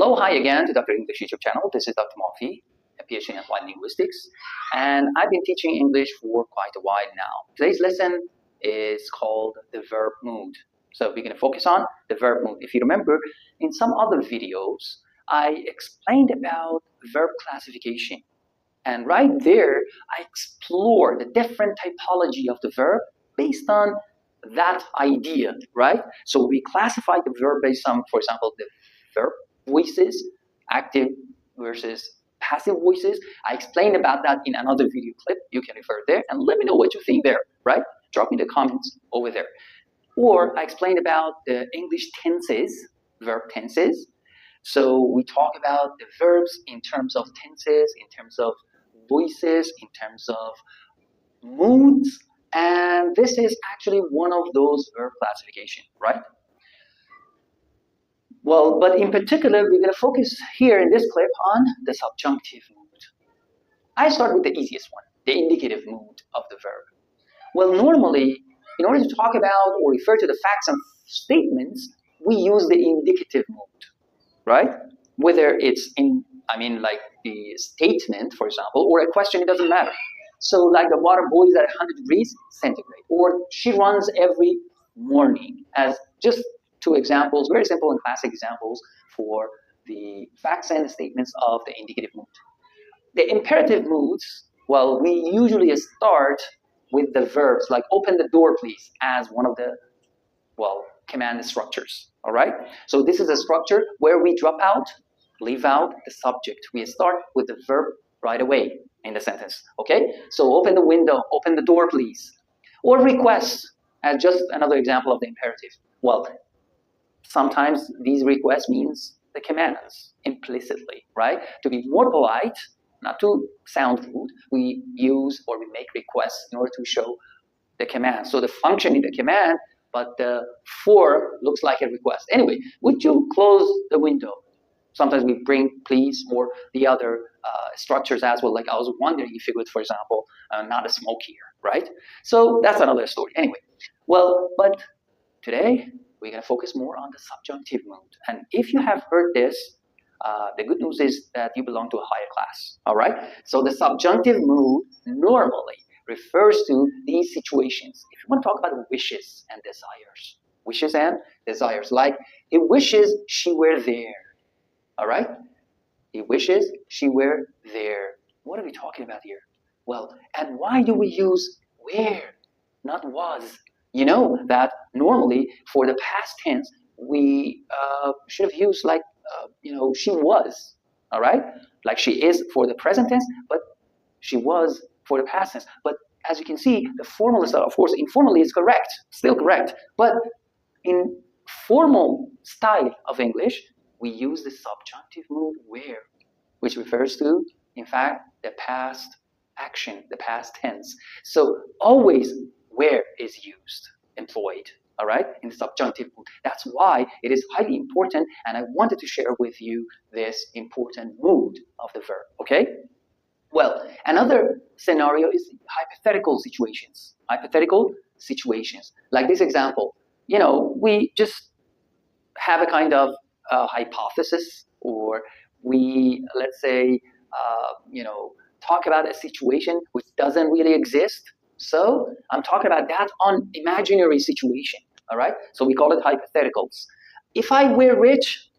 Hello, hi again to Dr. English YouTube channel. This is Dr. Murphy, a PhD in applied linguistics, and I've been teaching English for quite a while now. Today's lesson is called the verb mood. So we're going to focus on the verb mood. If you remember, in some other videos, I explained about verb classification. And right there, I explore the different typology of the verb based on that idea, right? So we classify the verb based on, for example, the verb voices, active versus passive voices. I explained about that in another video clip. You can refer there and let me know what you think there, right? Drop me the comments over there. Or I explained about the English tenses, verb tenses. So we talk about the verbs in terms of tenses, in terms of voices, in terms of moods, and this is actually one of those verb classification, right? Well, but in particular, we're going to focus here in this clip on the subjunctive mood. I start with the easiest one, the indicative mood of the verb. Well, normally, in order to talk about or refer to the facts and statements, we use the indicative mood, right? Whether it's in, like the statement, for example, or a question, it doesn't matter. So like the water boils at 100 degrees centigrade, or she runs every morning, as just two examples, very simple and classic examples for the facts and statements of the indicative mood. The imperative moods, well, we usually start with the verbs, like open the door, please, as one of the, command structures, all right? So this is a structure where we leave out the subject. We start with the verb right away in the sentence, okay? So open the window, open the door, please. Or request, as just another example of the imperative. Well, sometimes these requests means the commands implicitly, right? To be more polite, not to sound rude, we use or we make requests in order to show the command. So the function in the command, but the form looks like a request. Anyway, would you close the window? Sometimes we bring please or the other structures as well. Like I was wondering if it would, for example, not a smoke here, right? So that's another story. Anyway, well, but today we're going to focus more on the subjunctive mood. And if you have heard this, the good news is that you belong to a higher class, all right? So the subjunctive mood normally refers to these situations. If you want to talk about wishes and desires, like he wishes she were there, all right? He wishes she were there. What are we talking about here? Well, and why do we use where, not was? You know that normally for the past tense, we should have used like, she was, all right? Like she is for the present tense, but she was for the past tense. But as you can see, the formal style, of course, informally is correct, still correct. But in formal style of English, we use the subjunctive mood where, which refers to, in fact, the past action, the past tense. So always where is used, employed, all right, in the subjunctive mood. That's why it is highly important, and I wanted to share with you this important mood of the verb, okay? Well, another scenario is hypothetical situations. Hypothetical situations, like this example. We just have a kind of hypothesis, or we, let's say, talk about a situation which doesn't really exist. So I'm talking about that on imaginary situation, all right? So we call it hypotheticals. If I were rich,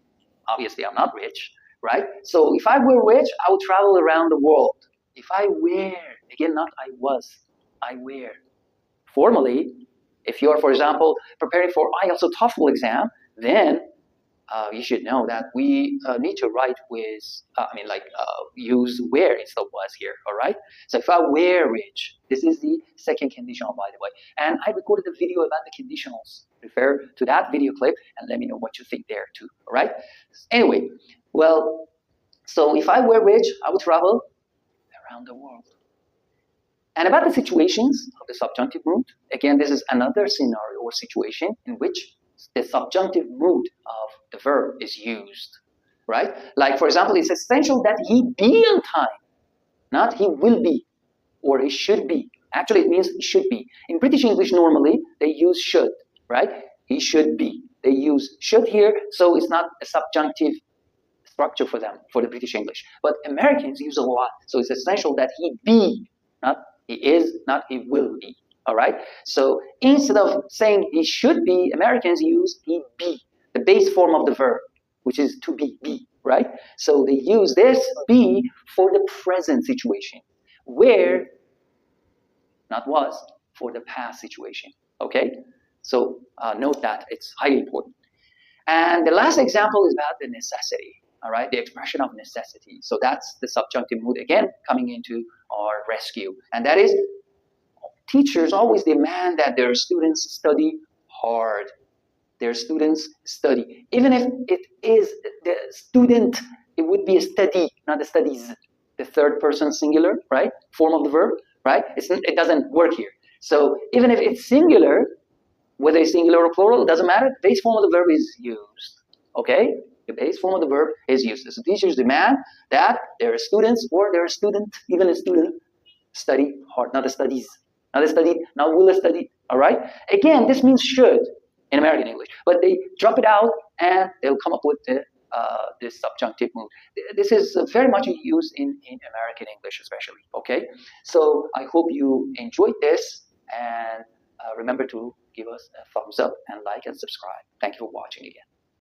obviously I'm not rich, right? So if I were rich, I would travel around the world. If I were, again, not I was, I were. Formally, if you're, for example, preparing for IELTS or TOEFL exam, then you should know that we need to write with, use where instead of was here, all right? So if I were rich, this is the second conditional, by the way. And I recorded a video about the conditionals. Refer to that video clip and let me know what you think there too, all right? Anyway, well, so if I were rich, I would travel around the world. And about the situations of the subjunctive mood, again, this is another scenario or situation in which the subjunctive mood of the verb is used, right? Like, for example, it's essential that he be on time, not he will be or he should be. Actually, it means he should be. In British English, normally, they use should, right? He should be. They use should here, so it's not a subjunctive structure for them, for the British English. But Americans use a lot. So it's essential that he be, not he is, not he will be. All right? So instead of saying he should be, Americans use he be, the base form of the verb, which is to be, right? So they use this be for the present situation, where, not was, for the past situation. Okay? So note that it's highly important. And the last example is about the necessity, all right, the expression of necessity. So that's the subjunctive mood again coming into our rescue. And that is, teachers always demand that their students study hard. Their students study. Even if it is the student, it would be a study, not the studies. The third person singular, right, form of the verb, right? It doesn't work here. So even if it's singular, whether it's singular or plural, it doesn't matter. The base form of the verb is used. Okay? The base form of the verb is used. So teachers demand that their students or their student, even a student, study hard, not the studies. Not the studied, not will study. All right? Again, this means should in American English, but they drop it out and they'll come up with this subjunctive mood. This is very much used in American English, especially. Okay? So I hope you enjoyed this, and remember to give us a thumbs up and like and subscribe. Thank you for watching again.